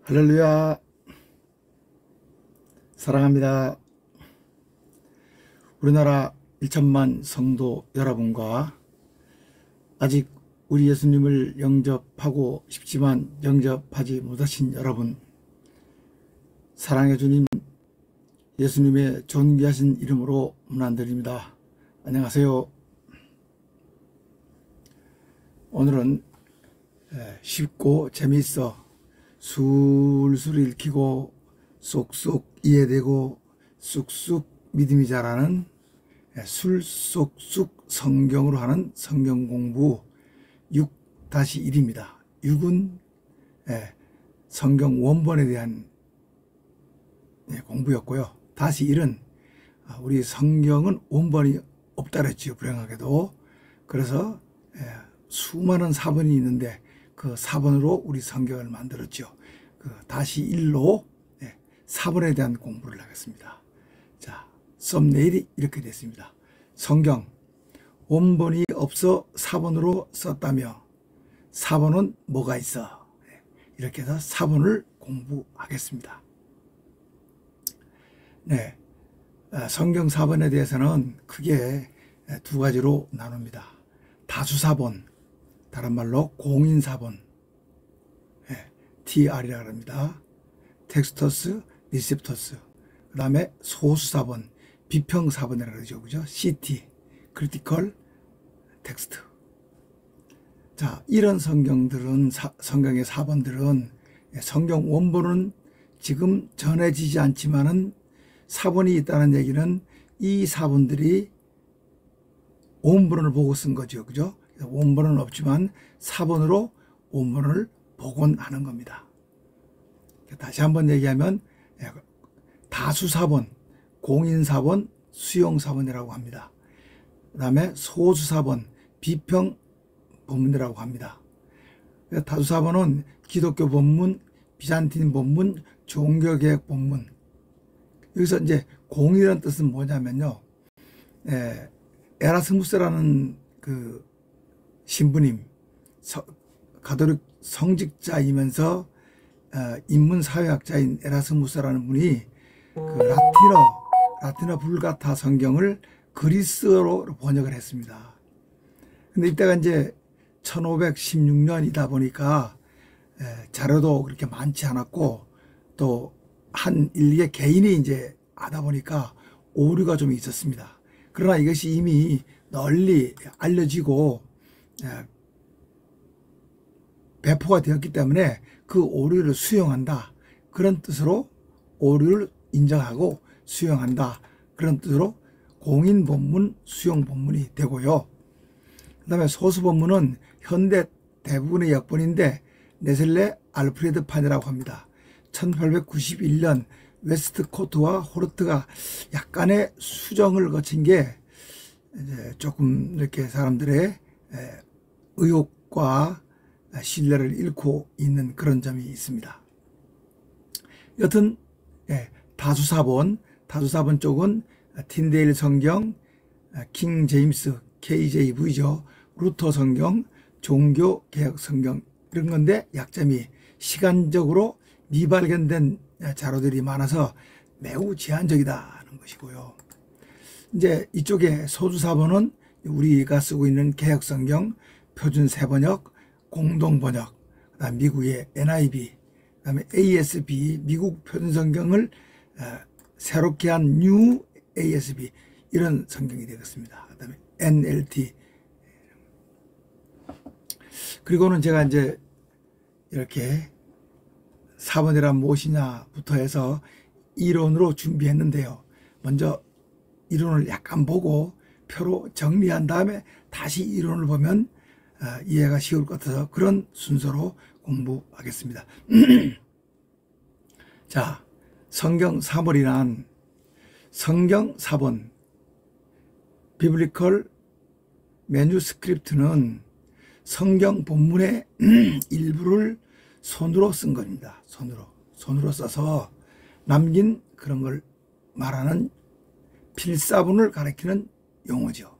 할렐루야. 사랑합니다. 우리나라 1천만 성도 여러분과 아직 우리 예수님을 영접하고 싶지만 영접하지 못하신 여러분, 사랑의 주님 예수님의 존귀하신 이름으로 문안드립니다. 안녕하세요. 오늘은 쉽고 재미있어 술술 읽히고 쏙쏙 이해되고 쑥쑥 믿음이 자라는 술쏙쑥 성경으로 하는 성경 공부 6-1입니다. 6은 성경 원본에 대한 공부였고요. -1은 우리 성경은 원본이 없다 그랬지요. 불행하게도. 그래서 수많은 사본이 있는데 그 사본으로 우리 성경을 만들었죠. 그 -1로 사본에 대한 공부를 하겠습니다. 자, 썸네일이 이렇게 됐습니다. 성경 원본이 없어 사본으로 썼다며 사본은 뭐가 있어? 이렇게 해서 사본을 공부하겠습니다. 네, 성경 사본에 대해서는 크게 두 가지로 나눕니다. 다수사본, 다른 말로 공인사본, TR이라고 합니다. 텍스터스, 리셉터스. 그 다음에 소수사본, 비평사본이라고 그러죠. 그죠? CT, 크리티컬 텍스트. 자, 이런 성경들은, 성경의 사본들은, 성경 원본은 지금 전해지지 않지만은 사본이 있다는 얘기는 이 사본들이 원본을 보고 쓴 거죠. 그죠? 원본은 없지만 사본으로 원본을 복원하는 겁니다. 다시 한번 얘기하면 다수사본, 공인사본, 수용사본이라고 합니다. 그 다음에 소수사본, 비평본문이라고 합니다. 다수사본은 기독교 본문, 비잔틴 본문, 종교개혁 본문. 여기서 이제 공이라는 뜻은 뭐냐면요. 에라스무스라는 그 신부님, 가톨릭 성직자이면서 인문사회학자인 에라스무스라는 분이 그 라틴어 불가타 성경을 그리스어로 번역을 했습니다. 근데 이때가 이제 1516년이다 보니까 자료도 그렇게 많지 않았고 또 한 일개 개인이 이제 하다 보니까 오류가 좀 있었습니다. 그러나 이것이 이미 널리 알려지고 배포가 되었기 때문에 그 오류를 수용한다. 그런 뜻으로 오류를 인정하고 수용한다. 그런 뜻으로 공인본문, 수용본문이 되고요. 그 다음에 소수본문은 현대 대부분의 역본인데 네셀레 알프레드 판이라고 합니다. 1891년 웨스트코트와 호르트가 약간의 수정을 거친 게 이제 조금 이렇게 사람들의 의혹과 신뢰를 잃고 있는 그런 점이 있습니다. 여튼 다수사본 쪽은 틴데일 성경, 킹 제임스 KJV죠. 루터 성경, 종교개혁 성경 이런 건데 약점이 시간적으로 미발견된 자료들이 많아서 매우 제한적이다는 것이고요. 이제 이쪽에 소수사본은 우리가 쓰고 있는 개혁성경, 표준세번역, 공동번역, 그다음 미국의 NIV, 그다음에 ASB, 미국 표준성경을 새롭게 한 뉴 ASB 이런 성경이 되겠습니다. 그다음에 NLT. 그리고는 제가 이제 이렇게 사본이란 무엇이냐부터 해서 이론으로 준비했는데요. 먼저 이론을 약간 보고 표로 정리한 다음에 다시 이론을 보면 이해가 쉬울 것 같아서 그런 순서로 공부하겠습니다. 자, 성경 사본이란 성경 사본, 비블리컬 매뉴스크립트는 성경 본문의 일부를 손으로 쓴 겁니다. 손으로 써서 남긴 그런 걸 말하는 필사본을 가리키는 용어죠.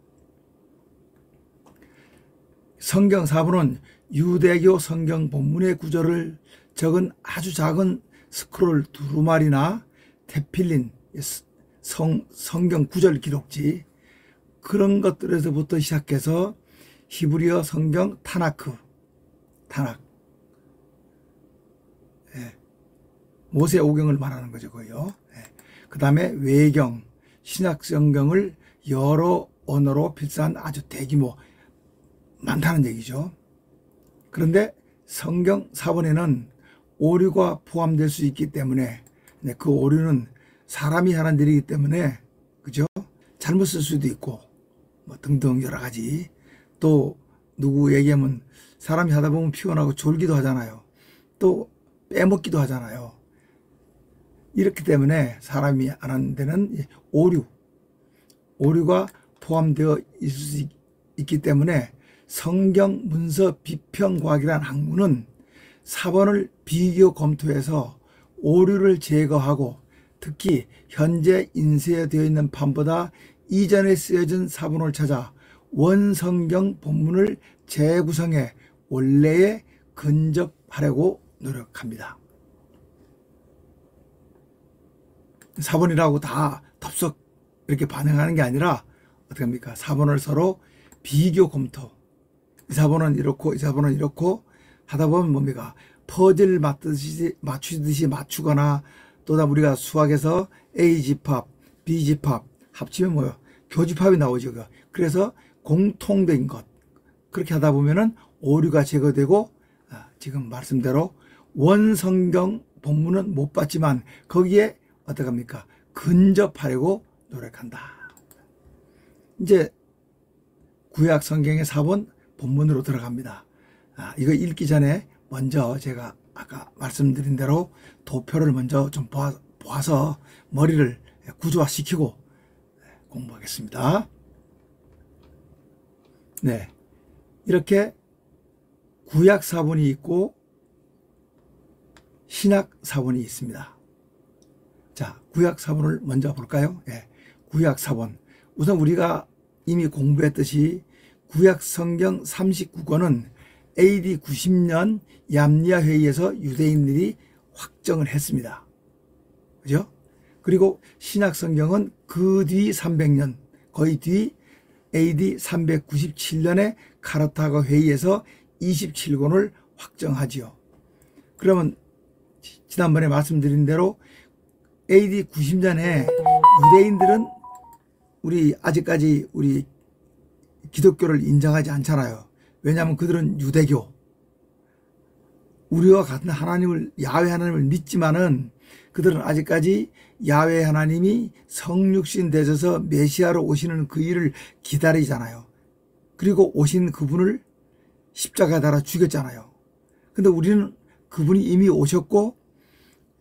성경 사본은 유대교 성경 본문의 구조를 적은 아주 작은 스크롤 두루마리나 테필린, 성경 구절 기록지, 그런 것들에서부터 시작해서 히브리어 성경 타낙, 예, 모세 오경을 말하는 거죠, 거요. 예. 그 다음에 외경, 신약 성경을 여러 언어로 필사한 아주 대규모 많다는 얘기죠. 그런데 성경 사본에는 오류가 포함될 수 있기 때문에, 그 오류는 사람이 하는 일이기 때문에, 그죠? 잘못 쓸 수도 있고, 뭐 등등 여러 가지. 또 누구 얘기하면 사람이 하다 보면 피곤하고 졸기도 하잖아요. 또 빼먹기도 하잖아요. 이렇기 때문에 사람이 하는 데는 오류가 포함되어 있을 수 있기 때문에 성경 문서 비평과학이라는 학문은 사본을 비교 검토해서 오류를 제거하고, 특히 현재 인쇄되어 있는 판보다 이전에 쓰여진 사본을 찾아 원성경 본문을 재구성해 원래에 근접하려고 노력합니다. 사본이라고 다 덥석 이렇게 반응하는 게 아니라 어떻게 합니까? 사본을 서로 비교 검토, 이 사본은 이렇고 이 사본은 이렇고 하다 보면 뭡니까? 퍼즐 맞추듯이 맞추거나, 또다 우리가 수학에서 A집합, B집합 합치면 뭐요? 교집합이 나오죠. 그래서 공통된 것, 그렇게 하다 보면은 오류가 제거되고, 지금 말씀대로 원성경 본문은 못 봤지만 거기에 어떻게 합니까? 근접하려고 노력한다. 이제 구약 성경의 사본 본문으로 들어갑니다. 이거 읽기 전에 먼저 제가 아까 말씀드린 대로 도표를 먼저 좀 보아서 머리를 구조화시키고 공부하겠습니다. 네, 이렇게 구약 사본이 있고 신약 사본이 있습니다. 자, 구약 사본을 먼저 볼까요? 네, 구약 사본. 우선 우리가 이미 공부했듯이 구약 성경 39권은 AD 90년 얌리아 회의에서 유대인들이 확정을 했습니다. 그죠? 그리고 신약 성경은 그 뒤 300년, 거의 뒤 AD 397년에 카르타고 회의에서 27권을 확정하지요. 그러면 지난번에 말씀드린 대로 AD 90년에 유대인들은 아직까지 우리 기독교를 인정하지 않잖아요. 왜냐하면 그들은 유대교, 우리와 같은 하나님을, 야훼 하나님을 믿지만은 그들은 아직까지 야훼 하나님이 성육신 되셔서 메시아로 오시는 그 일을 기다리잖아요. 그리고 오신 그분을 십자가에 달아 죽였잖아요. 근데 우리는 그분이 이미 오셨고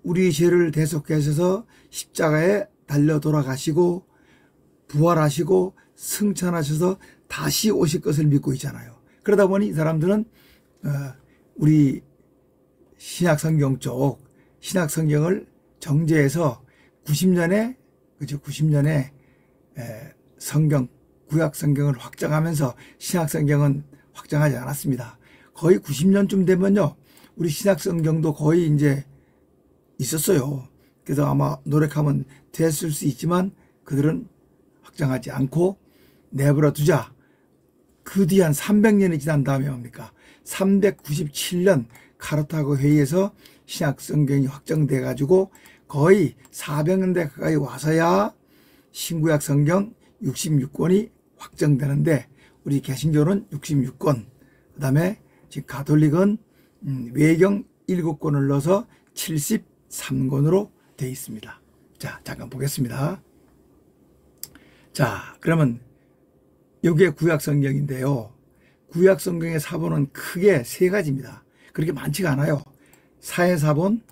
우리 죄를 대속하셔서 십자가에 달려 돌아가시고 부활하시고 승천하셔서 다시 오실 것을 믿고 있잖아요. 그러다 보니 이 사람들은 우리 신약성경 쪽 신약성경을 정제해서 90년에 그죠? 90년에 성경 구약성경을 확정하면서 신약성경은 확정하지 않았습니다. 거의 90년쯤 되면요, 우리 신약성경도 거의 이제 있었어요. 그래서 아마 노력하면 됐을 수 있지만 그들은 확정하지 않고 내버려 두자. 그 뒤 한 300년이 지난 다음에 뭡니까? 397년 카르타고 회의에서 신약성경이 확정돼 가지고 거의 400년대 가까이 와서야 신구약 성경 66권이 확정되는데, 우리 개신교는 66권, 그 다음에 지금 가톨릭은 외경 7권을 넣어서 73권으로 되어 있습니다. 자, 잠깐 보겠습니다. 자, 그러면 여기에 구약성경인데요. 구약성경의 사본은 크게 세 가지입니다. 그렇게 많지가 않아요. 사해사본,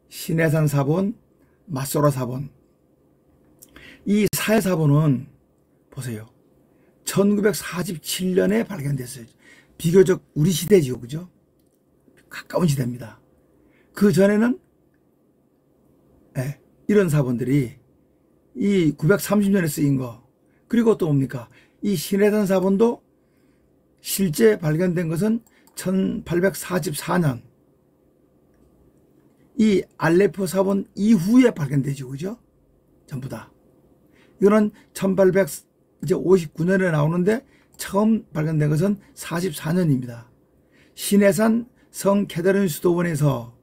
시내산 사본, 마소라 사본. 이 사해사본은 보세요. 1947년에 발견됐어요. 비교적 우리 시대지요, 그죠? 가까운 시대입니다. 그 전에는 이런 사본들이 이 930년에 쓰인 거, 그리고 또 뭡니까? 이 시내산 사본도 실제 발견된 것은 1844년, 이 알레포 사본 이후에 발견되죠. 그죠? 전부 다. 이거는 1859년에 나오는데 처음 발견된 것은 44년입니다. 시내산 성 캐더린 수도원에서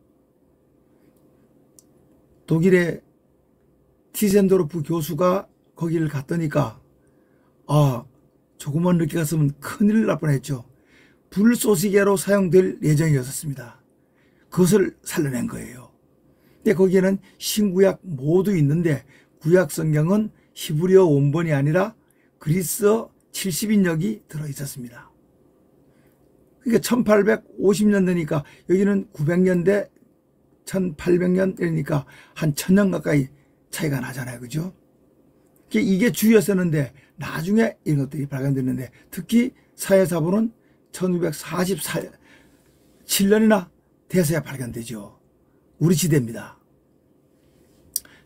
독일의 티센도르프 교수가 거기를 갔더니까 조금만 늦게 갔으면 큰일 날 뻔했죠. 불쏘시개로 사용될 예정이었습니다. 그것을 살려낸 거예요. 근데 거기에는 신구약 모두 있는데 구약 성경은 히브리어 원본이 아니라 그리스어 70인역이 들어있었습니다. 그러니까 1850년 되니까 여기는 900년대 1800년 되니까 한 1000년 가까이 차이가 나잖아요. 그죠? 이게 주였었는데 나중에 이런 것들이 발견됐는데 특히 사해사본은 1947년이나 돼서야 발견되죠. 우리 시대입니다.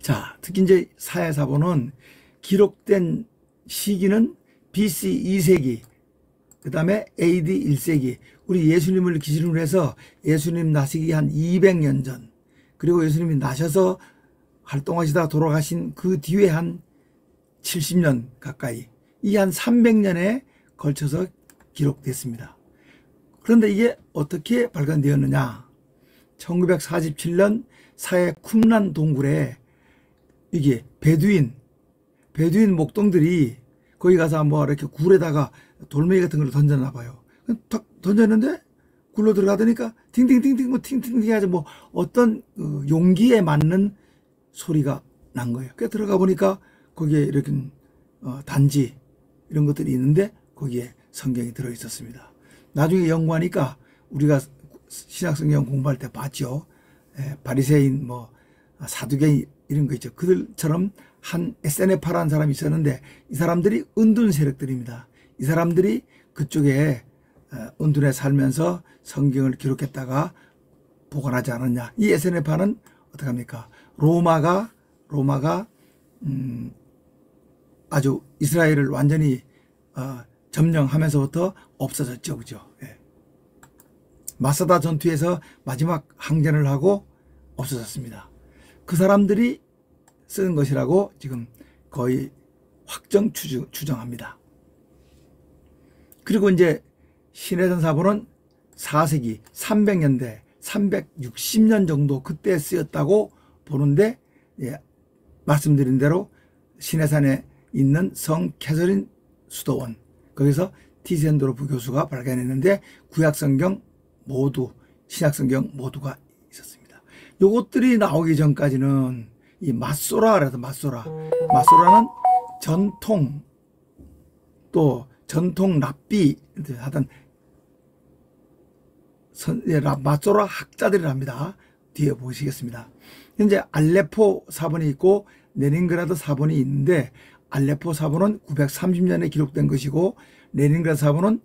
자, 특히 이제 사해사본은 기록된 시기는 BC 2세기, 그 다음에 AD 1세기, 우리 예수님을 기준으로 해서 예수님 나시기 한 200년 전, 그리고 예수님이 나셔서 활동하시다 돌아가신 그 뒤에 한 70년 가까이, 이 한 300년에 걸쳐서 기록됐습니다. 그런데 이게 어떻게 발견되었느냐? 1947년 사해 쿰란 동굴에 이게 베두인 목동들이 거기 가서 뭐 이렇게 굴에다가 돌멩이 같은 걸 던졌나 봐요. 탁 던졌는데 굴로 들어가더니까 팅팅팅팅 뭐 팅팅팅 하지 뭐 어떤 용기에 맞는 소리가 난 거예요. 그 들어가 보니까 거기에 이렇게 단지 이런 것들이 있는데 거기에 성경이 들어 있었습니다. 나중에 연구하니까 우리가 신약성경 공부할 때 봤죠. 바리새인 뭐 사두개인 이런 거 있죠. 그들처럼 한 에세네파라는 사람이 있었는데 이 사람들이 은둔 세력들입니다. 이 사람들이 그쪽에 은둔에 살면서 성경을 기록했다가 보관하지 않았냐. 이 에세네파는 어떡합니까? 로마가 아주 이스라엘을 완전히 점령하면서부터 없어졌죠. 그죠? 예. 마사다 전투에서 마지막 항전을 하고 없어졌습니다. 그 사람들이 쓴 것이라고 지금 거의 확정 추정합니다. 그리고 이제 신해산 사본은 4세기 300년대 360년 정도 그때 쓰였다고 보는데, 예, 말씀드린 대로 신해산에 있는 성 캐서린 수도원, 거기서 티센도르프 교수가 발견했는데 구약성경 모두, 신약성경 모두가 있었습니다. 요것들이 나오기 전까지는 이 마소라라서 마소라는 전통, 또 전통 랍비 하던 마소라 학자들이랍니다. 뒤에 보시겠습니다. 현재 알레포 사본이 있고 레닌그라드 사본이 있는데 알레포 사본은 930년에 기록된 것이고 레닌그라드 사본은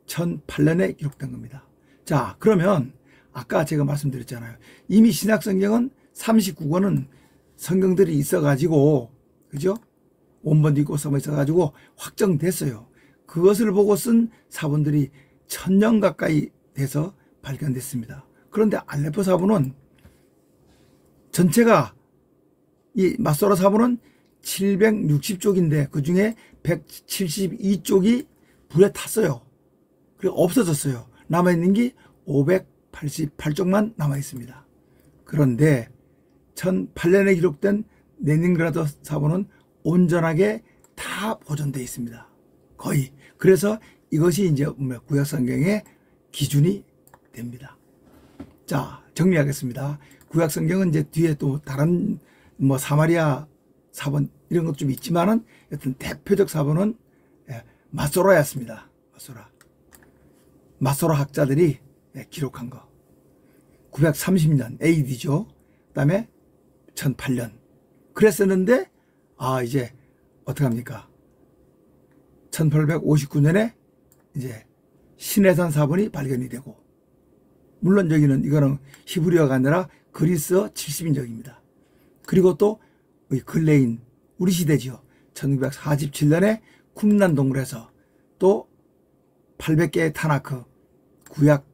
1008년에 기록된 겁니다. 자, 그러면 아까 제가 말씀드렸잖아요. 이미 신약성경은 39권은 성경들이 있어가지고, 그죠? 원본도 있고 써져 있어가지고 확정됐어요. 그것을 보고 쓴 사본들이 1000년 가까이 돼서 발견됐습니다. 그런데 알레포 사본은 전체가, 이 마소라 사본은 760쪽인데 그 중에 172쪽이 불에 탔어요. 그리고 없어졌어요. 남아있는 게 588쪽만 남아있습니다. 그런데 1008년에 기록된 레닌그라드 사본은 온전하게 다 보존되어 있습니다. 거의. 그래서 이것이 이제 구약성경의 기준이 됩니다. 자, 정리하겠습니다. 구약성경은 이제 뒤에 또 다른 뭐 사마리아 사본 이런 것 좀 있지만은 여튼 대표적 사본은 마소라였습니다. 마소라 학자들이 기록한 거. 930년 AD죠. 그 다음에 1008년. 그랬었는데, 이제, 어떡합니까? 1859년에 이제 신해산 사본이 발견이 되고, 물론 이거는 히브리어가 아니라 그리스어 70인적입니다. 그리고 또, 근래인, 우리 시대지요. 1947년에 쿰란 동굴에서 또 800개의 타나크, 구약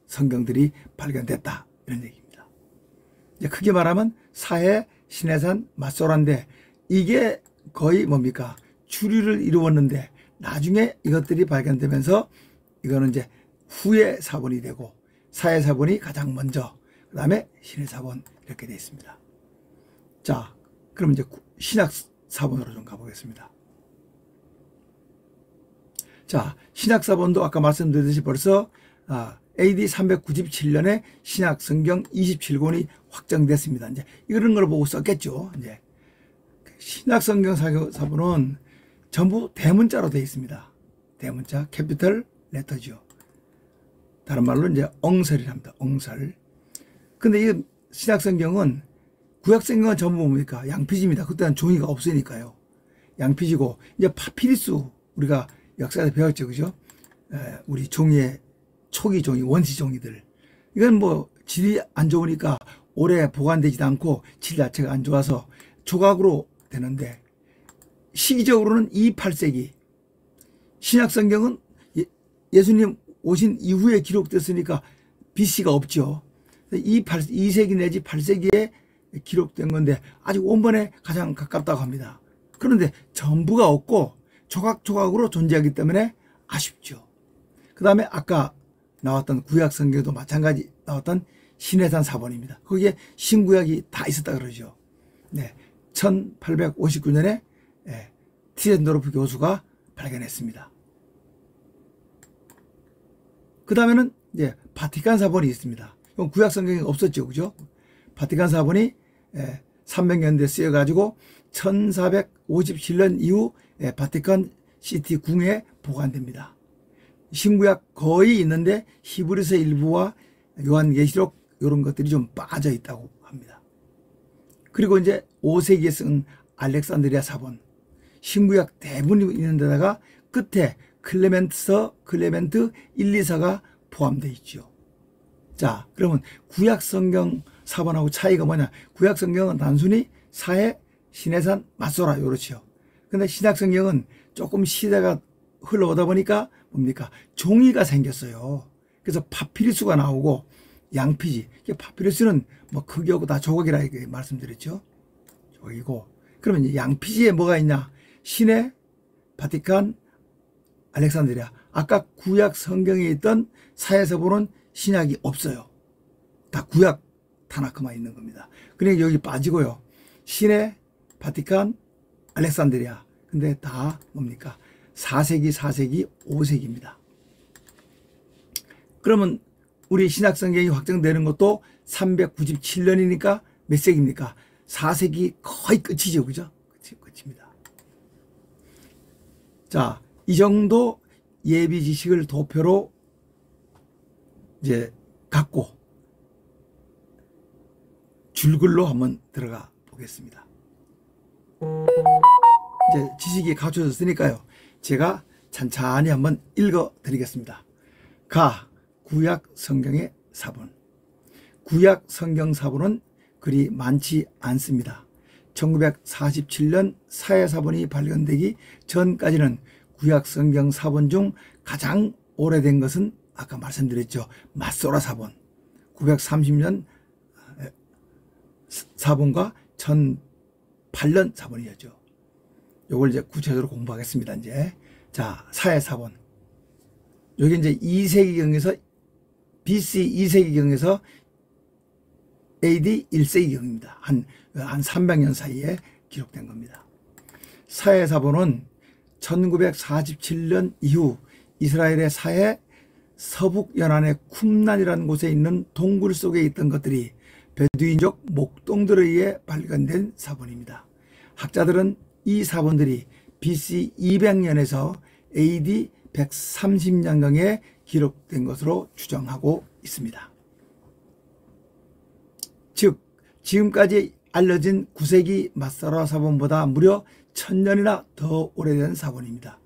성경들이 발견됐다. 이런 얘기입니다. 이제 크게 말하면 사해, 신해산, 맞소라인데 이게 거의 뭡니까? 주류를 이루었는데 나중에 이것들이 발견되면서 이거는 이제 후의 사본이 되고 사해 사본이 가장 먼저, 그 다음에 신해 사본 이렇게 되어 있습니다. 자, 그럼 이제 신약 사본으로 좀 가보겠습니다. 자, 신약 사본도 아까 말씀드렸듯이 벌써 AD 397년에 신약 성경 27권이 확정됐습니다. 이제 이런 걸 보고 썼겠죠. 이제 신약 성경 사본은 전부 대문자로 되어 있습니다. 대문자, 캐피털 레터죠. 다른 말로 이제 엉설이랍니다. 엉설. 근데 이 신약 성경은 구약 성경은 전부 뭡니까? 양피지입니다. 그때는 종이가 없으니까요. 양피지고 이제 파피루스 우리가 역사에서 배웠죠, 그죠? 우리 종이의 초기 종이, 원시 종이들. 이건 뭐 질이 안 좋으니까 오래 보관되지도 않고 질 자체가 안 좋아서 조각으로 되는데 시기적으로는 이 8세기 신약 성경은 예수님 오신 이후에 기록됐으니까 BC가 없죠. 2세기 내지 8세기에 기록된 건데 아직 원본에 가장 가깝다고 합니다. 그런데 전부가 없고 조각조각으로 존재하기 때문에 아쉽죠. 그 다음에 아까 나왔던 구약 성경도 마찬가지 나왔던 신해산 사본입니다. 거기에 신구약이 다 있었다 그러죠. 네, 1859년에 티젠도르프 교수가 발견했습니다. 그 다음에는 이제 바티칸 사본이 있습니다. 이건 구약 성경이 없었죠, 그죠? 바티칸 사본이 300년대에 쓰여가지고 1457년 이후 바티칸 시티 궁에 보관됩니다. 신구약 거의 있는데 히브리서 일부와 요한계시록 이런 것들이 좀 빠져 있다고 합니다. 그리고 이제 5세기에 쓴 알렉산드리아 사본, 신구약 대부분이 있는 데다가 끝에 클레멘트 1, 2서가 포함되어 있죠. 자, 그러면 구약 성경 사본하고 차이가 뭐냐? 구약 성경은 단순히 사해, 신해산, 맞소라 이렇죠. 근데 신약 성경은 조금 시대가 흘러오다 보니까 뭡니까? 종이가 생겼어요. 그래서 파피루스가 나오고 양피지. 파피루스는 뭐 크기하고 다 조각이라 이렇게 말씀드렸죠. 조각이고. 그러면 이제 양피지에 뭐가 있냐? 신해, 바티칸, 알렉산드리아. 아까 구약 성경에 있던 사해에서 보는 신약이 없어요. 다 구약 타나크만 있는 겁니다. 그러니까 여기 빠지고요. 신해, 바티칸, 알렉산드리아. 근데 다 뭡니까? 4세기, 4세기, 5세기입니다. 그러면 우리 신약 성경이 확정되는 것도 397년이니까 몇 세기입니까? 4세기 거의 끝이죠. 그죠? 끝입니다. 자, 이 정도 예비 지식을 도표로 이제 갖고 줄글로 한번 들어가 보겠습니다. 이제 지식이 갖춰졌으니까요. 제가 찬찬히 한번 읽어 드리겠습니다. 구약 성경의 사본. 구약 성경 사본은 그리 많지 않습니다. 1947년 사해 사본이 발견되기 전까지는 구약 성경 사본 중 가장 오래된 것은 아까 말씀드렸죠. 맞소라 사본. 930년 사본과 1008년 사본이었죠. 요걸 이제 구체적으로 공부하겠습니다. 이제. 자, 사해 사본. 여기 이제 2세기경에서 BC 2세기경에서 AD 1세기경입니다. 한 300년 사이에 기록된 겁니다. 사해 사본은 1947년 이후 이스라엘의 사해 서북 연안의 쿰란이라는 곳에 있는 동굴 속에 있던 것들이 베두인족 목동들에 의해 발견된 사본입니다. 학자들은 이 사본들이 BC 200년에서 AD 130년경에 기록된 것으로 추정하고 있습니다. 즉 지금까지 알려진 9세기 맞소라 사본보다 무려 1000년이나 더 오래된 사본입니다.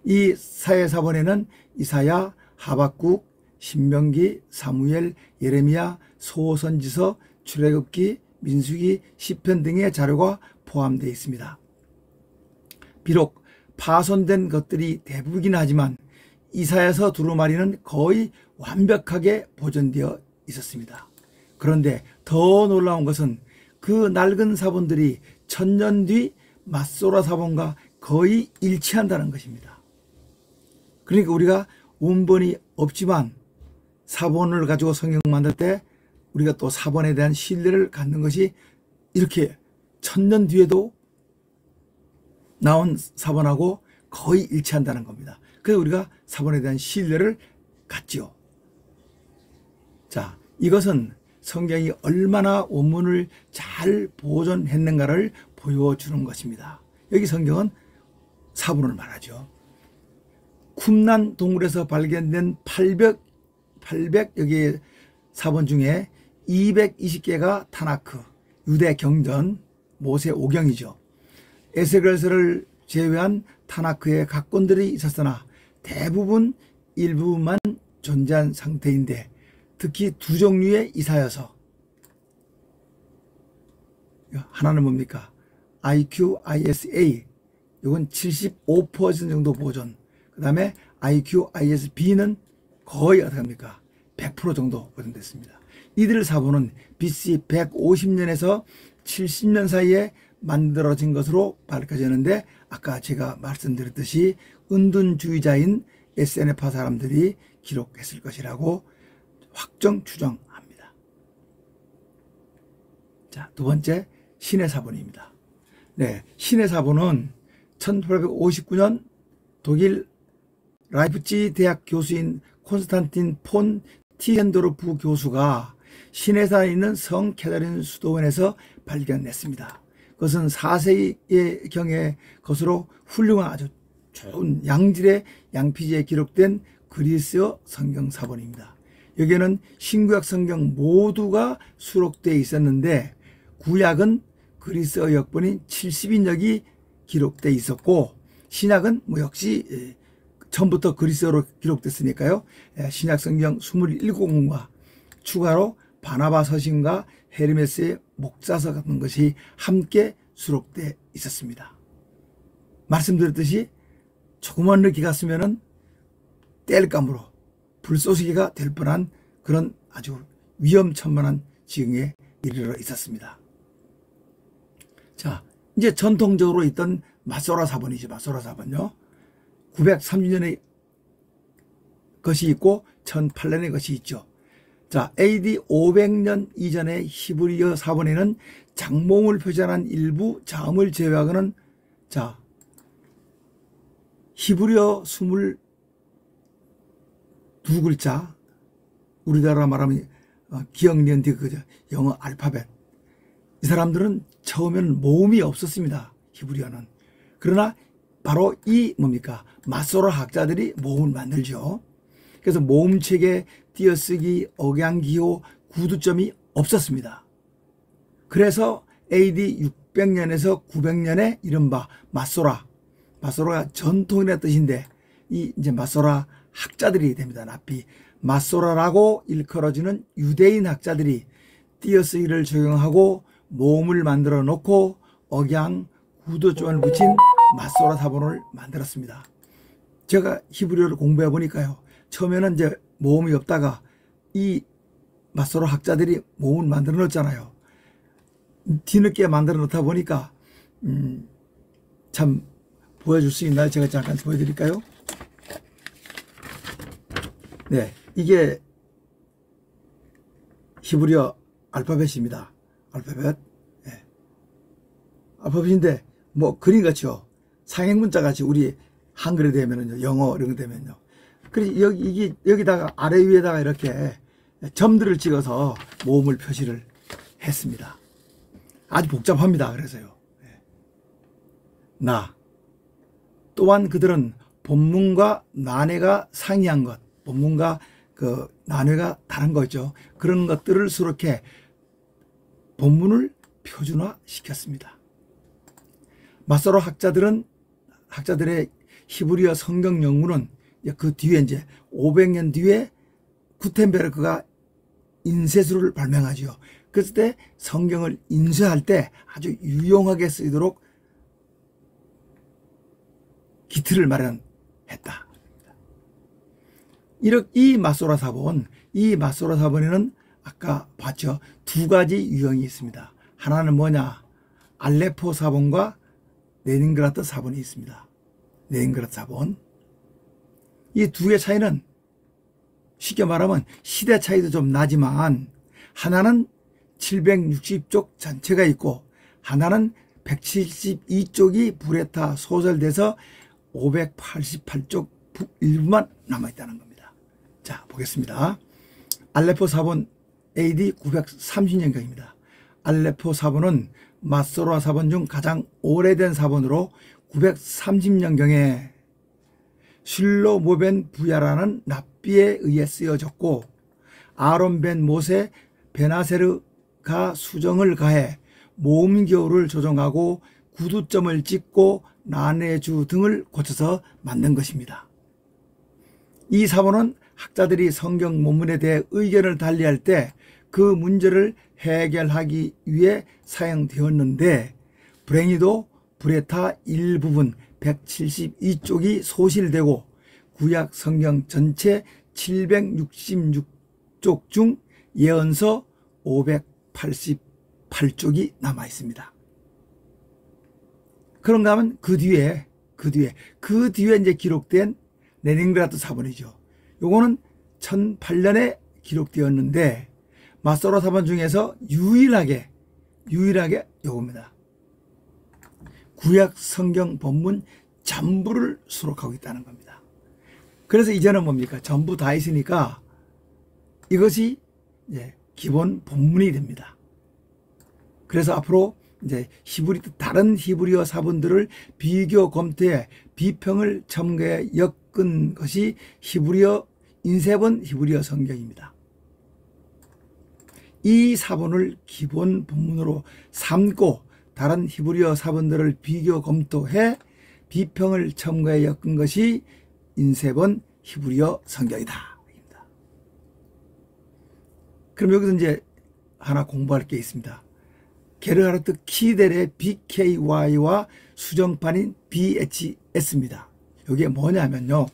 이 사해 사본에는 이사야, 하박국, 신명기, 사무엘, 예레미야, 소선지서, 출애굽기, 민수기, 시편 등의 자료가 포함되어 있습니다. 비록 파손된 것들이 대부분이긴 하지만 이사야서 두루마리는 거의 완벽하게 보존되어 있었습니다. 그런데 더 놀라운 것은 그 낡은 사본들이 1000년 뒤 마소라 사본과 거의 일치한다는 것입니다. 그러니까 우리가 원본이 없지만 사본을 가지고 성경 만들 때 우리가 또 사본에 대한 신뢰를 갖는 것이 이렇게 1000년 뒤에도 나온 사본하고 거의 일치한다는 겁니다. 그래서 우리가 사본에 대한 신뢰를 갖지요. 자, 이것은 성경이 얼마나 원문을 잘 보존했는가를 보여주는 것입니다. 여기 성경은 사본을 말하죠. 쿰란 동굴에서 발견된 800 여기 사본 중에 220개가 타나크, 유대 경전, 모세 오경이죠. 에스겔서를 제외한 타나크에 각본들이 있었으나 대부분 일부만 존재한 상태인데 특히 두 종류의 이사여서, 하나는 뭡니까? IQ, ISA, 이건 75% 정도 보존, 그 다음에 IQ, ISB는 거의 어떻게 합니까? 100% 정도 보존됐습니다. 이들 사본은 BC 150년에서 70년 사이에 만들어진 것으로 밝혀졌는데 아까 제가 말씀드렸듯이 은둔주의자인 SNF파 사람들이 기록했을 것이라고 확정 추정합니다. 자, 두 번째 신의 사본입니다. 네, 신의 사본은 1859년 독일 라이프치히 대학 교수인 콘스탄틴 폰 티젠도르프 교수가 시내산에 있는 성 캐다린 수도원에서 발견했습니다. 그것은 4세기 경의 것으로 훌륭한 아주 좋은 양질의 양피지에 기록된 그리스어 성경 사본입니다. 여기에는 신구약 성경 모두가 수록되어 있었는데 구약은 그리스어 역본인 70인역이 기록되어 있었고 신약은 뭐 역시 처음부터 그리스어로 기록됐으니까요. 신약 성경 27권과 추가로 바나바 서신과 헤르메스의 목자서 같은 것이 함께 수록되어 있었습니다. 말씀드렸듯이 조그만 르기 갔으면은 땔감으로 불쏘시개가 될 뻔한 그런 아주 위험천만한 지경에 이르러 있었습니다. 자, 이제 전통적으로 있던 마소라 사본이죠. 마소라 사본요. 930년의 것이 있고 1008년의 것이 있죠. 자, AD 500년 이전의 히브리어 사본에는 장몽을 표현한 일부 자음을 제외하고는 자, 히브리어 22글자, 우리나라 말하면 기억니언디 그죠, 영어 알파벳. 이 사람들은 처음에는 모음이 없었습니다. 히브리어는. 그러나 바로 이 뭡니까? 마소라 학자들이 모음을 만들죠. 그래서 모음책에 띄어쓰기, 억양기호, 구두점이 없었습니다. 그래서 AD 600년에서 900년에 이른바 마소라, 마소라가 전통이라는 뜻인데 이 이제 마소라 학자들이 됩니다. 납비 마소라라고 일컬어지는 유대인 학자들이 띄어쓰기를 적용하고 모음을 만들어 놓고 억양, 구두점을 붙인 마소라 사본을 만들었습니다. 제가 히브리어를 공부해 보니까요. 처음에는 이제 모음이 없다가 이 마소라 학자들이 모음을 만들어 놓잖아요. 뒤늦게 만들어 놓다 보니까 참 보여줄 수 있나요? 제가 잠깐 보여드릴까요? 네, 이게 히브리어 알파벳입니다. 알파벳. 네. 알파벳인데 뭐 그림 같죠. 상행문자 같이 우리 한글에 되면은요, 영어 이런 거 되면요. 그래서 여기다가 아래 위에다가 이렇게 점들을 찍어서 모음을 표시를 했습니다. 아주 복잡합니다. 그래서요. 나 또한 그들은 본문과 난해가 상이한 것, 본문과 그 난해가 다른 거죠. 그런 것들을 수록해 본문을 표준화 시켰습니다. 마소라 학자들의 히브리어 성경 연구는 그 뒤에 이제 500년 뒤에 구텐베르크가 인쇄술을 발명하죠. 그랬을 때 성경을 인쇄할 때 아주 유용하게 쓰이도록 기틀을 마련했다. 이 마소라 사본, 이 마소라 사본에는 아까 봤죠? 두 가지 유형이 있습니다. 하나는 뭐냐? 알레포 사본과 레닌그라드 사본이 있습니다. 레닌그라드 사본. 이 두 개의 차이는 쉽게 말하면 시대 차이도 좀 나지만 하나는 760쪽 전체가 있고 하나는 172쪽이 불에 타 소설돼서 588쪽 일부만 남아있다는 겁니다. 자, 보겠습니다. 알레포 사본 AD 930년경입니다. 알레포 사본은 마소라 사본 중 가장 오래된 사본으로 930년경에 실로모 벤 부야라는 랍비에 의해 쓰여졌고 아론 벤 모세 베나세르가 수정을 가해 모음겨울을 조정하고 구두점을 찍고 나네주 등을 고쳐서 만든 것입니다. 이 사본은 학자들이 성경 본문에 대해 의견을 달리할 때 그 문제를 해결하기 위해 사용되었는데 불행히도 불에 타 일부분 172쪽이 소실되고 구약 성경 전체 766쪽 중 예언서 588쪽이 남아 있습니다. 그런가 하면 그 뒤에 이제 기록된 레닌그라드 사본이죠. 요거는 1008년에 기록되었는데 마소라 사본 중에서 유일하게 요겁니다. 구약 성경 본문 전부를 수록하고 있다는 겁니다. 그래서 이제는 뭡니까? 전부 다 있으니까 이것이 이제 기본 본문이 됩니다. 그래서 앞으로 이제 다른 히브리어 사본들을 비교 검토해 비평을 첨가해 엮은 것이 인쇄본 히브리어 성경입니다. 이 사본을 기본 본문으로 삼고 다른 히브리어 사본들을 비교 검토해 비평을 첨가해 엮은 것이 인쇄본 히브리어 성경이다. 그럼 여기서 이제 하나 공부할 게 있습니다. 게르하르트 키델의 BKY와 수정판인 BHS입니다. 이게 뭐냐면요.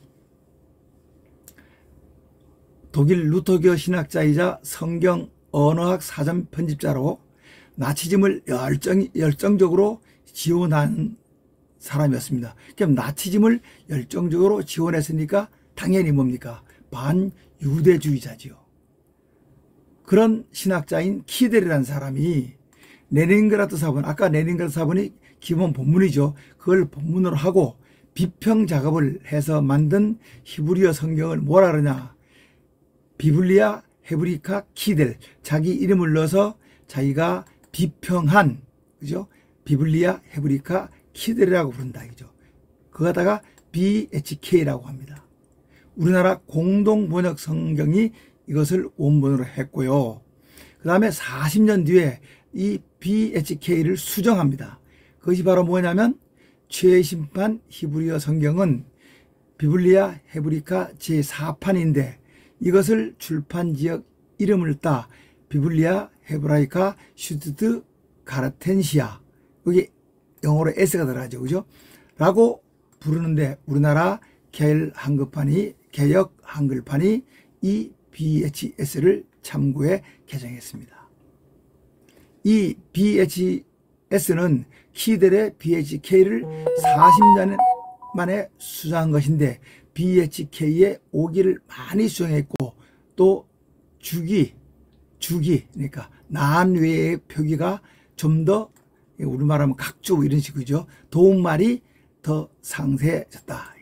독일 루터교 신학자이자 성경 언어학 사전 편집자로 나치즘을 열정적으로 지원한 사람이었습니다. 그럼 나치즘을 열정적으로 지원했으니까 당연히 뭡니까? 반유대주의자지요. 그런 신학자인 키델이라는 사람이 레닌그라드 사본, 아까 레닌그라드 사본이 기본 본문이죠. 그걸 본문으로 하고 비평 작업을 해서 만든 히브리어 성경을 뭐라 그러냐? 비블리아 헤브리카 키델, 자기 이름을 넣어서 자기가 비평한, 그죠? 비블리아 헤브리카 키델이라고 부른다, 그죠? 그거다가 BHK라고 합니다. 우리나라 공동번역 성경이 이것을 원본으로 했고요. 그 다음에 40년 뒤에 이 BHK를 수정합니다. 그것이 바로 뭐냐면 최신판 히브리어 성경은 비블리아 헤브리카 제4판인데 이것을 출판 지역 이름을 따 비블리아 헤브라이카 슈트드 가르텐시아, 여기 영어로 S가 들어가죠, 그죠? 라고 부르는데 우리나라 개혁 한글판이 이 BHS를 참고해 개정했습니다. 이 BHS는 키델의 BHK를 40년 만에 수정한 것인데 BHK의 오기를 많이 수정했고 또 주기 그러니까 난외의 표기가 좀 더 우리말하면 각주 이런 식이죠. 도움말이 더 상세해졌다.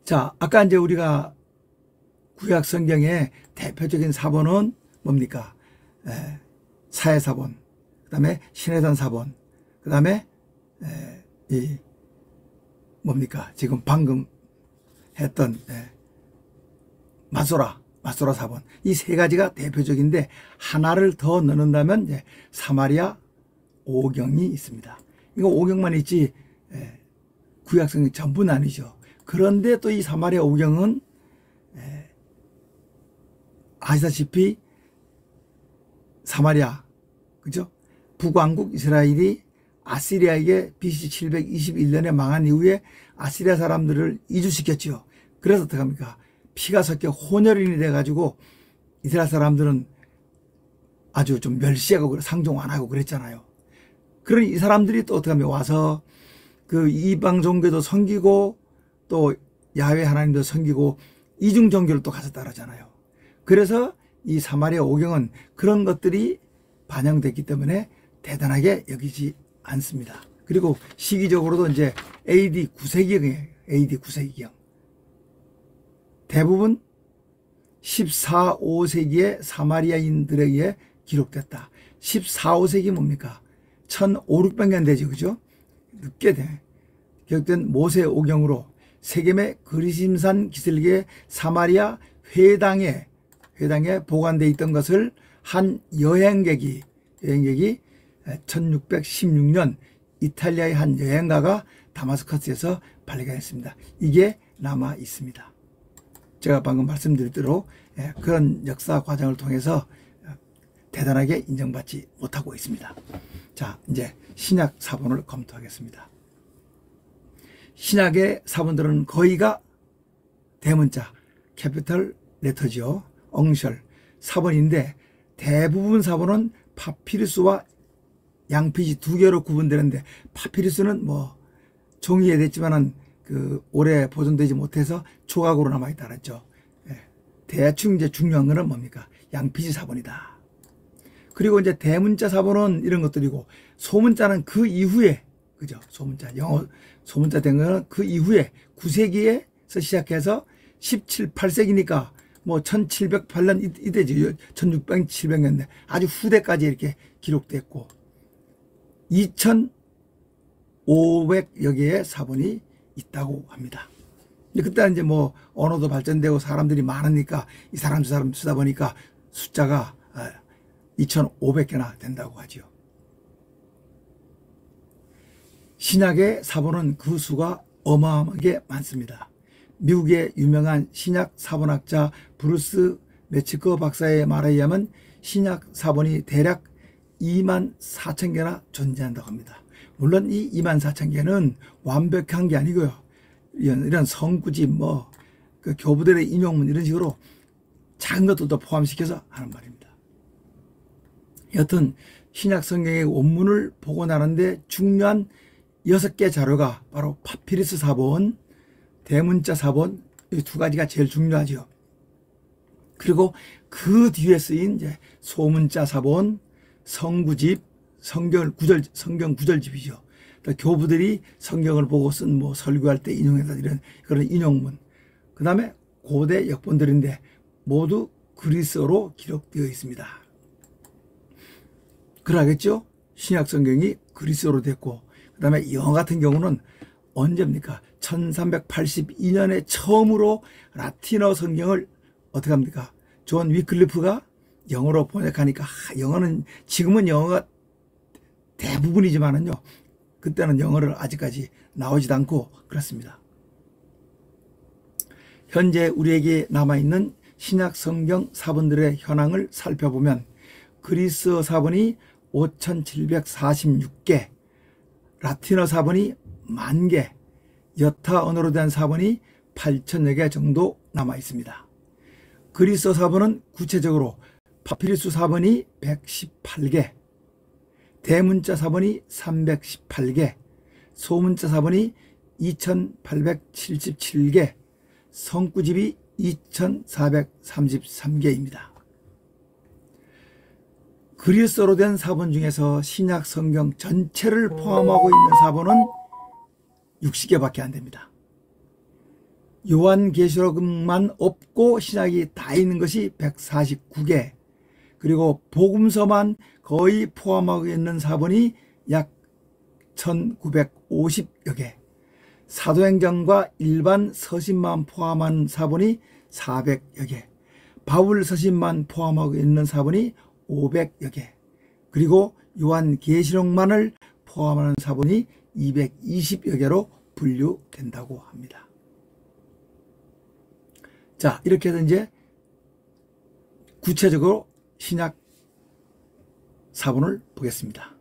자, 아까 이제 우리가 구약 성경의 대표적인 사본은 뭡니까? 사해사본, 그 다음에 신해산 사본, 그 다음에 뭡니까? 지금 방금 했던 마소라 사본. 이 세 가지가 대표적인데 하나를 더 넣는다면 이제 사마리아 오경이 있습니다. 이거 오경만 있지 구약 성경 전부는 아니죠. 그런데 또 이 사마리아 오경은 아시다시피 사마리아, 그죠? 북왕국 이스라엘이 아시리아에게 BC 721년에 망한 이후에 아시리아 사람들을 이주시켰죠. 그래서 어떡합니까? 피가 섞여 혼혈인이 돼가지고 이스라엘 사람들은 아주 좀 멸시하고 상종 안 하고 그랬잖아요. 그런 이 사람들이 또 어떻게 하면 와서 그 이방 종교도 섬기고 또 야훼 하나님도 섬기고 이중 종교를 또 가서 따르잖아요. 그래서 이 사마리아 오경은 그런 것들이 반영됐기 때문에 대단하게 여기지 않습니다. 그리고 시기적으로도 이제 AD 9세기경이에요. AD 9세기경. 대부분 14, 5세기의 사마리아인들에게 기록됐다. 14, 5세기 뭡니까? 1500, 600년 되죠. 그죠? 늦게 기록된 모세 오경으로 세겜의 그리심산 기슭의 사마리아 회당에 보관되어 있던 것을 한 여행객이 1616년 이탈리아의 한 여행가가 다마스커스에서 발견했습니다. 이게 남아 있습니다. 제가 방금 말씀드린 대로 그런 역사 과정을 통해서 대단하게 인정받지 못하고 있습니다. 자, 이제 신약 사본을 검토하겠습니다. 신약의 사본들은 거의가 대문자, 캐피털 레터지요. 엉셜 사본인데 대부분 사본은 파피루스와 양피지 두 개로 구분되는데 파피루스는 뭐 종이에 됐지만은 그 오래 보존되지 못해서 조각으로 남아있다 그랬죠. 대충 이제 중요한 거는 뭡니까? 양피지 사본이다. 그리고 이제 대문자 사본은 이런 것들이고 소문자는 그 이후에 그죠? 소문자 영어 소문자 된 거는 그 이후에 9세기에서 시작해서 17, 8세기니까 뭐 1708년 이때죠. 1600, 700년대 아주 후대까지 이렇게 기록됐고 2500여 개의 사본이 있다고 합니다. 그때 이제 뭐 언어도 발전되고 사람들이 많으니까 이 사람 저 사람 쓰다 보니까 숫자가 2500개나 된다고 하지요. 신약의 사본은 그 수가 어마어마하게 많습니다. 미국의 유명한 신약 사본학자 브루스 매치커 박사의 말에 의하면 신약 사본이 대략 24,000개나 존재한다고 합니다. 물론 이 24,000개는 완벽한 게 아니고요. 이런 성구집 그 교부들의 인용문 이런 식으로 작은 것들도 포함시켜서 하는 말입니다. 여튼 신약 성경의 원문을 복원하는데 중요한 6개 자료가 바로 파피루스 사본, 대문자 사본 이 두 가지가 제일 중요하죠. 그리고 그 뒤에 쓰인 이제 소문자 사본, 성구집, 성경 구절집이죠. 교부들이 성경을 보고 쓴 뭐 설교할 때 인용해서 이런 그런 인용문. 그 다음에 고대 역본들인데 모두 그리스어로 기록되어 있습니다. 그러겠죠? 신약 성경이 그리스어로 됐고, 그 다음에 영어 같은 경우는 언제입니까? 1382년에 처음으로 라틴어 성경을 어떻게 합니까? 존 위클리프가 영어로 번역하니까 영어는 지금은 영어가 대부분이지만은요. 그때는 영어를 아직까지 나오지도 않고 그렇습니다. 현재 우리에게 남아있는 신약 성경 사본들의 현황을 살펴보면 그리스어 사본이 5746개, 라틴어 사본이 10,000개, 여타 언어로 된 사본이 8,000여 개 정도 남아 있습니다. 그리스어 사본은 구체적으로 파피루스 사본이 118개, 대문자 사본이 318개, 소문자 사본이 2877개, 성구집이 2433개입니다. 그리스어로 된 사본 중에서 신약 성경 전체를 포함하고 있는 사본은 60개밖에 안 됩니다. 요한계시록만 없고 신약이 다 있는 것이 149개, 그리고 복음서만 거의 포함하고 있는 사본이 약 1950여 개, 사도행전과 일반 서신만 포함한 사본이 400여 개, 바울 서신만 포함하고 있는 사본이 500여 개, 그리고 요한계시록만을 포함하는 사본이 220여 개로 분류된다고 합니다. 자, 이렇게 해서 이제 구체적으로 신약 사본을 보겠습니다.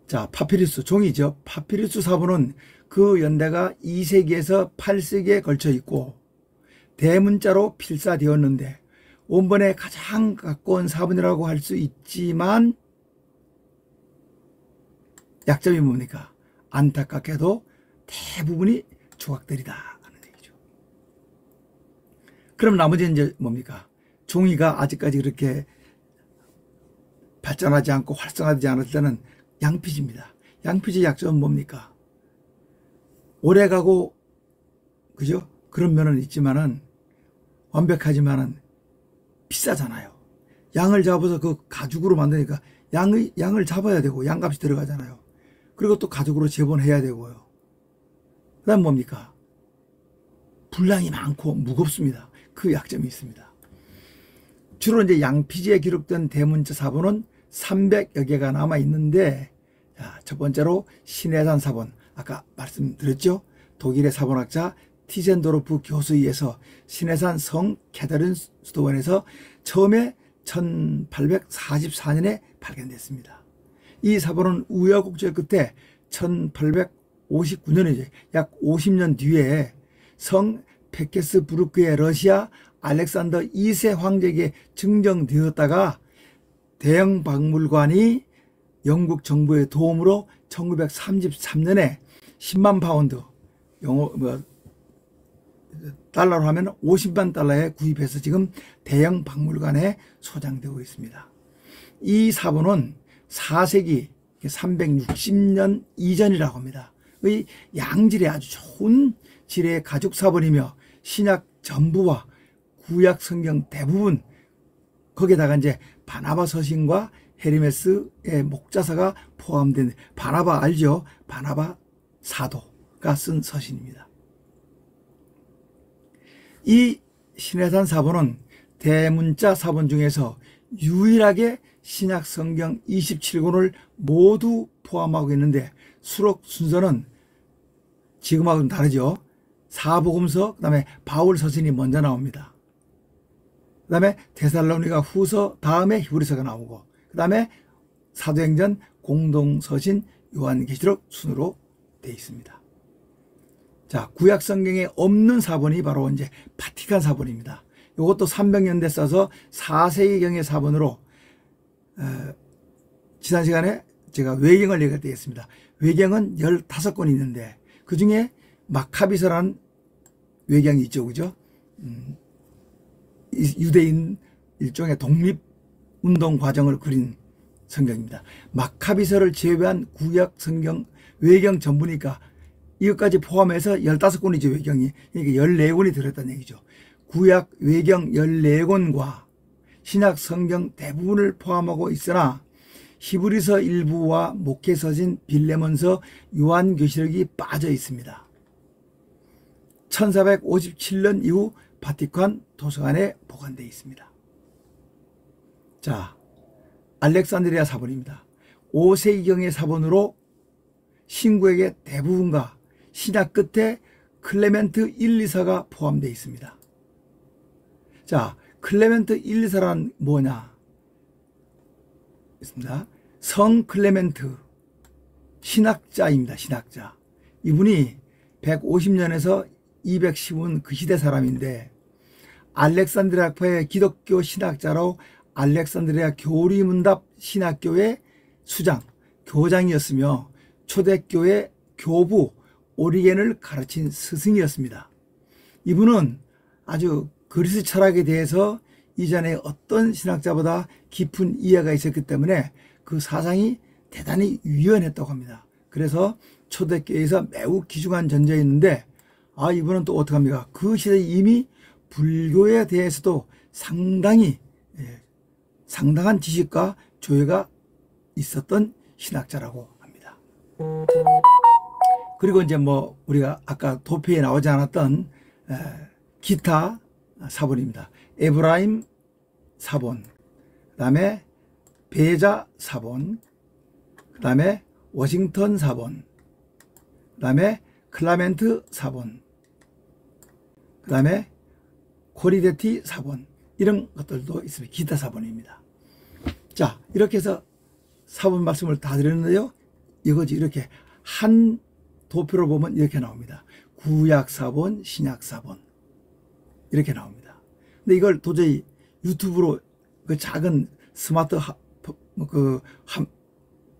자, 파피루스 종이죠. 파피루스 사본은 그 연대가 2세기에서 8세기에 걸쳐 있고 대문자로 필사되었는데 원본에 가장 가까운 사본이라고 할 수 있지만 약점이 뭡니까? 안타깝게도 대부분이 조각들이다 하는 얘기죠. 그럼 나머지는 이제 뭡니까? 종이가 아직까지 그렇게 발전하지 않고 활성화되지 않을 때는 양피지입니다. 양피지 약점은 뭡니까? 오래가고 그죠? 그런 면은 있지만은 완벽하지만은 비싸잖아요. 양을 잡아서 그 가죽으로 만드니까 양을 잡아야 되고 양값이 들어가잖아요. 그리고 또 가죽으로 재본해야 되고요. 그 다음 뭡니까? 분량이 많고 무겁습니다. 그 약점이 있습니다. 주로 이제 양피지에 기록된 대문자 사본은 300여 개가 남아 있는데, 자, 첫 번째로 신해산 사본, 아까 말씀드렸죠? 독일의 사본학자 티젠도르프 교수에 의해서 신해산 성 캐더린 수도원에서 처음에 1844년에 발견됐습니다. 이 사본은 우여곡절 끝에 1859년이죠. 약 50년 뒤에 성 페케스부르크의 러시아 알렉산더 2세 황제에게 증정되었다가 대형 박물관이 영국 정부의 도움으로 1933년에 10만 파운드, 달러로 하면 50만 달러에 구입해서 지금 대형 박물관에 소장되고 있습니다. 이 사본은 4세기 360년 이전이라고 합니다. 의 양질의 아주 좋은 질의 가죽 사본이며 신약 전부와 구약 성경 대부분, 거기에다가 이제 바나바 서신과 헤르메스의 목자사가 포함된, 바나바 알죠? 바나바 사도가 쓴 서신입니다. 이 신해산 사본은 대문자 사본 중에서 유일하게 신약 성경 27권을 모두 포함하고 있는데 수록 순서는 지금하고는 다르죠. 사복음서, 그 다음에 바울 서신이 먼저 나옵니다. 그 다음에 데살로니가 후서, 다음에 히브리서가 나오고, 그 다음에 사도행전, 공동서신, 요한계시록 순으로 되어 있습니다. 자, 구약 성경에 없는 사본이 바로 이제 바티칸 사본입니다. 이것도 300년대 써서 4세기경의 사본으로, 지난 시간에 제가 외경을 얘기할 때 했습니다. 외경은 15권이 있는데 그 중에 마카비서라는 외경이 있죠. 그죠? 유대인 일종의 독립운동 과정을 그린 성경입니다. 마카비서를 제외한 구약 성경 외경 전부니까 이것까지 포함해서 15권이죠. 외경이. 그러니까 14권이 들었다는 얘기죠. 구약 외경 14권과 신약 성경 대부분을 포함하고 있으나 히브리서 일부와 목회서신, 빌레몬서, 요한계시록이 빠져 있습니다. 1457년 이후 바티칸 도서관에 보관되어 있습니다. 자, 알렉산드리아 사본입니다. 5세기경의 사본으로 신구약의 대부분과 신약 끝에 클레멘트 1, 2사가 포함되어 있습니다. 자, 클레멘트 1, 2사란 뭐냐? 있습니다. 성 클레멘트 신학자입니다. 신학자. 이분이 150년에서 210은 그 시대 사람인데 알렉산드리아파의 기독교 신학자로 알렉산드리아 교리문답 신학교의 수장, 교장이었으며 초대교회 교부 오리겐을 가르친 스승이었습니다. 이분은 아주 그리스 철학에 대해서 이전에 어떤 신학자보다 깊은 이해가 있었기 때문에 그 사상이 대단히 유연했다고 합니다. 그래서 초대교회에서 매우 귀중한 존재였는데, 이분은 또 어떡합니까? 그 시대에 이미 불교에 대해서도 상당히 상당한 지식과 조예가 있었던 신학자라고 합니다. 그리고 이제 뭐 우리가 아까 도표에 나오지 않았던 기타 사본입니다. 에브라임 사본, 그 다음에 베자 사본, 그 다음에 워싱턴 사본, 그 다음에 클라멘트 사본, 그 다음에 코리데티 사본, 이런 것들도 있습니다. 기타 사본입니다. 자, 이렇게 해서 사본 말씀을 다 드렸는데요. 이거지, 이렇게 한 도표로 보면 이렇게 나옵니다. 구약 사본, 신약 사본. 이렇게 나옵니다. 근데 이걸 도저히 유튜브로 그 작은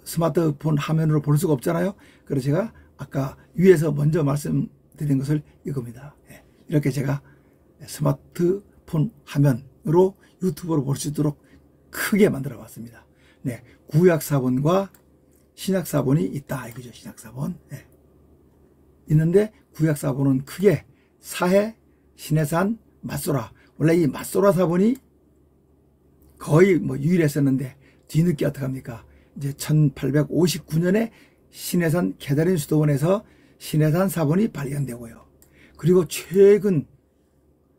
스마트폰 화면으로 볼 수가 없잖아요. 그래서 제가 아까 위에서 먼저 말씀드린 것을 이겁니다. 예, 이렇게 제가 스마트폰 화면으로 유튜브로 볼 수 있도록 크게 만들어 봤습니다. 네, 구약사본과 신약사본이 있다 이거죠. 신약사본. 네. 있는데 구약사본은 크게 사해, 신해산, 맞소라. 원래 이 맞소라 사본이 거의 뭐 유일했었는데 뒤늦게 어떡합니까? 이제 1859년에 신해산 캐더린 수도원에서 신해산 사본이 발견되고요. 그리고 최근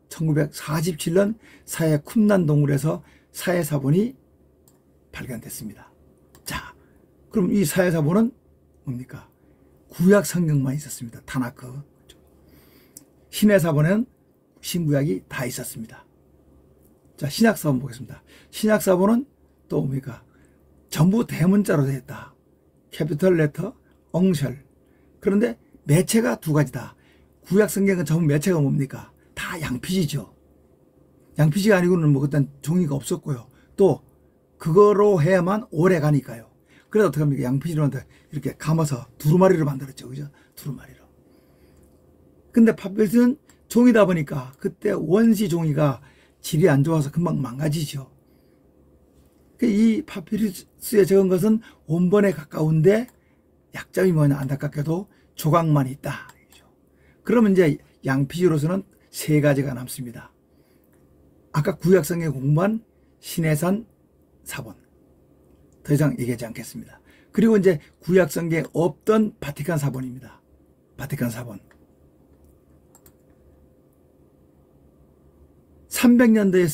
1947년 사해 쿰난 동굴에서 사해 사본이 발견됐습니다. 자, 그럼 이 사해 사본은 뭡니까? 구약 성경만 있었습니다. 타나크. 신해 사본에는 신구약이 다 있었습니다. 자, 신약 사본 보겠습니다. 신약 사본은 또 뭡니까? 전부 대문자로 되어 있다. 캐피털 레터, 엉셜. 그런데 매체가 두 가지다. 구약 성경은 전부 매체가 뭡니까? 다 양피지죠. 양피지가 아니고는 뭐 그땐 종이가 없었고요. 또 그거로 해야만 오래 가니까요. 그래서 어떻게 합니까? 양피지로 이렇게 감아서 두루마리로 만들었죠. 그죠? 두루마리로. 근데 파피루스는 종이다 보니까 그때 원시 종이가 질이 안 좋아서 금방 망가지죠. 이 파피루스에 적은 것은 원본에 가까운데 약점이 뭐냐? 안타깝게도 조각만 있다. 그러면 이제 양피지로서는 세 가지가 남습니다. 아까 구약성경 공부한 신해산 사본. 더 이상 얘기하지 않겠습니다. 그리고 이제 구약성경에 없던 바티칸 사본입니다. 바티칸 사본. 300년대에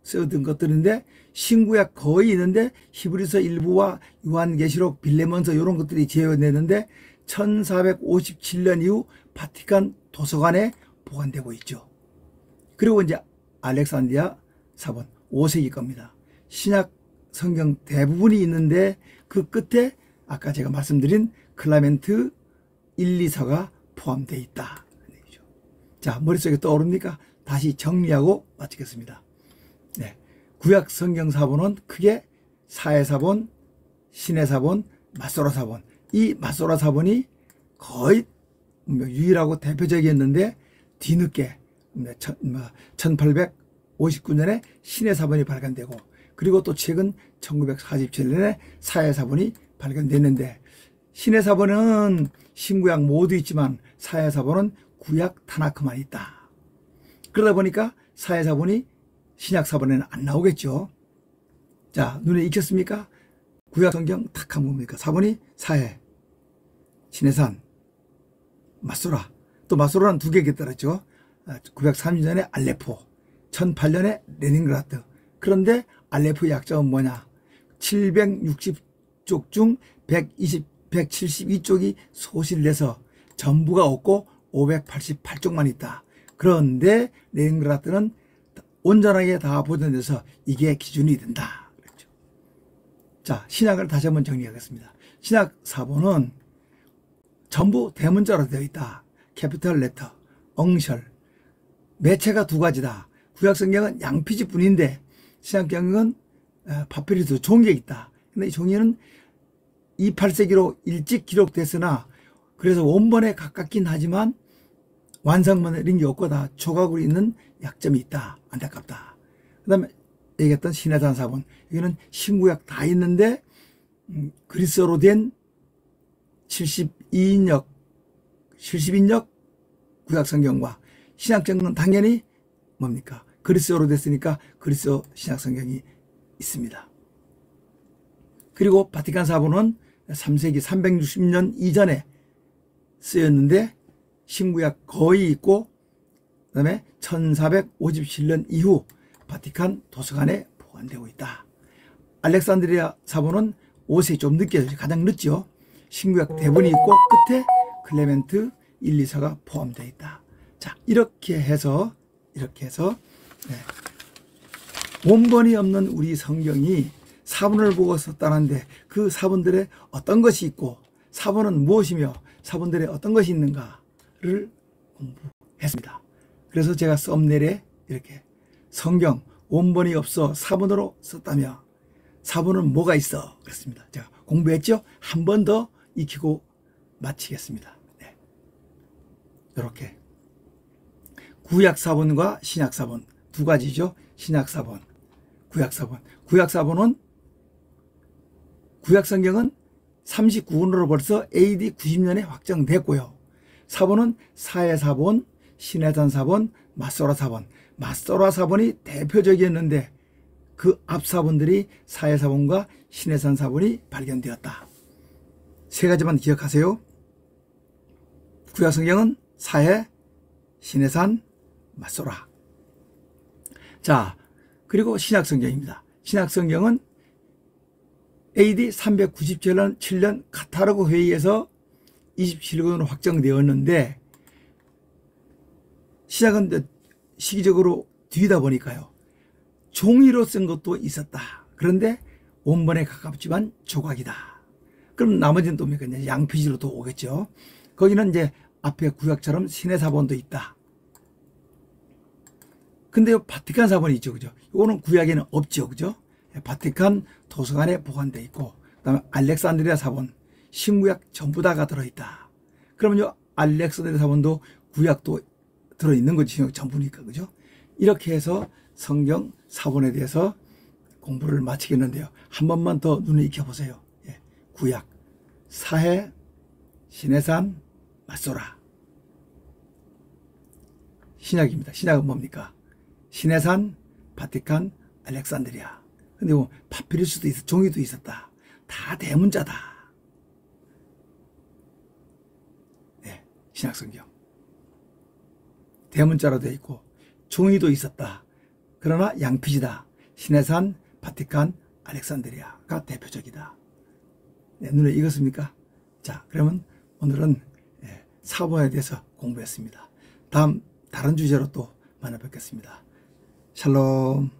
쓰여든 것들인데 신구약 거의 있는데 히브리서 일부와 요한계시록, 빌레몬서 이런 것들이 제외됐는데 1457년 이후 바티칸 도서관에 보관되고 있죠. 그리고 이제 알렉산드리아 사본 5세기 겁니다. 신약 성경 대부분이 있는데 그 끝에 아까 제가 말씀드린 클라멘트 1, 2서가 포함되어 있다. 자, 머릿속에 떠오릅니까? 다시 정리하고 마치겠습니다. 네, 구약 성경 사본은 크게 사해 사본, 신해 사본, 맞소라 사본. 이 맞소라 사본이 거의 유일하고 대표적이었는데 뒤늦게 1859년에 신해 사본이 발견되고 그리고 또 최근 1947년에 사해 사본이 발견됐는데 신해 사본은 신구약 모두 있지만 사해 사본은 구약 타나크만 있다. 그러다 보니까 사해 사본이 신약 사본에는 안 나오겠죠. 자, 눈에 익혔습니까? 구약 성경 탁 하면 뭡니까? 사본이 사해, 신해산, 맞소라. 또 맞소라는 두 개 겠더랬죠. 930년에 알레포, 1008년에 레닌그라드. 그런데 알레포의 약점은 뭐냐? 760쪽 중 172쪽이 소실돼서 전부가 없고 588쪽만 있다. 그런데 레닌그라드는 온전하게 다 보존돼서 이게 기준이 된다. 그랬죠. 자, 신약을 다시 한번 정리하겠습니다. 신약 사본은 전부 대문자로 되어 있다. 캐피털 레터, 엉셜. 매체가 두 가지다. 구약 성경은 양피지 뿐인데 신약성경은 파피루스 종이에 있다. 근데 이 종이는 28세기로 일찍 기록됐으나 그래서 원본에 가깝긴 하지만 완성본 이런 게 없고 다 조각으로 있는 약점이 있다. 안타깝다. 그 다음에 얘기했던 신해산 사본. 여기는 신구약 다 있는데 그리스어로 된 72인역 구약 성경과 신약 성경은 당연히 뭡니까? 그리스어로 됐으니까 그리스어 신약 성경이 있습니다. 그리고 바티칸 사본은 3세기 360년 이전에 쓰였는데 신구약 거의 있고 그다음에 1457년 이후 바티칸 도서관에 보관되고 있다. 알렉산드리아 사본은 5세기 좀 늦게 가장 늦죠. 신구약 대본이 있고 끝에 클레멘트 1, 2서가 포함되어 있다. 자, 이렇게 해서 네. 원본이 없는 우리 성경이 사본을 보고 썼다는데 그 사본들의 어떤 것이 있고 사본은 무엇이며 사본들의 어떤 것이 있는가를 공부했습니다. 그래서 제가 썸네일에 이렇게 성경 원본이 없어 사본으로 썼다며 사본은 뭐가 있어? 그렇습니다. 제가 공부했죠? 한 번 더 익히고 마치겠습니다. 네. 이렇게 구약사본과 신약사본 두 가지죠. 신약사본, 구약사본. 구약사본은 구약성경은 39권으로 벌써 AD 90년에 확정됐고요. 사본은 사해사본, 시내산사본, 마소라사본. 마소라사본이 대표적이었는데 그 앞사본들이 사해사본과 시내산사본이 발견되었다. 세 가지만 기억하세요. 구약성경은 사해, 시내산, 마소라. 자, 그리고 신약성경입니다. 신약성경은 AD 397년 카타르고 회의에서 27권으로 확정되었는데 시작은 시기적으로 뒤다 보니까요. 종이로 쓴 것도 있었다. 그런데 원본에 가깝지만 조각이다. 그럼 나머지는 또 뭡니까? 양피지로 또 오겠죠. 거기는 이제 앞에 구약처럼 시내사본도 있다. 근데 바티칸 사본이 있죠. 그죠? 이거는 구약에는 없죠. 그죠? 바티칸 도서관에 보관되어 있고, 그 다음에 알렉산드리아 사본, 신구약 전부 다가 들어있다. 그러면 요 알렉산드리아 사본도 구약도 들어있는 거지. 전부니까. 그죠? 이렇게 해서 성경 사본에 대해서 공부를 마치겠는데요. 한 번만 더 눈을 익혀보세요. 예. 구약, 사해, 시내산, 마소라. 신약입니다. 신약은 뭡니까? 시내산, 바티칸, 알렉산드리아. 근데 뭐 파피루스도 있어, 종이도 있었다. 다 대문자다. 네, 신약성경. 대문자로 되어 있고 종이도 있었다. 그러나 양피지다. 시내산, 바티칸, 알렉산드리아가 대표적이다. 네, 눈에 익었습니까? 자, 그러면 오늘은 사본에 대해서 공부했습니다. 다음 다른 주제로 또 만나 뵙겠습니다. 샬롬.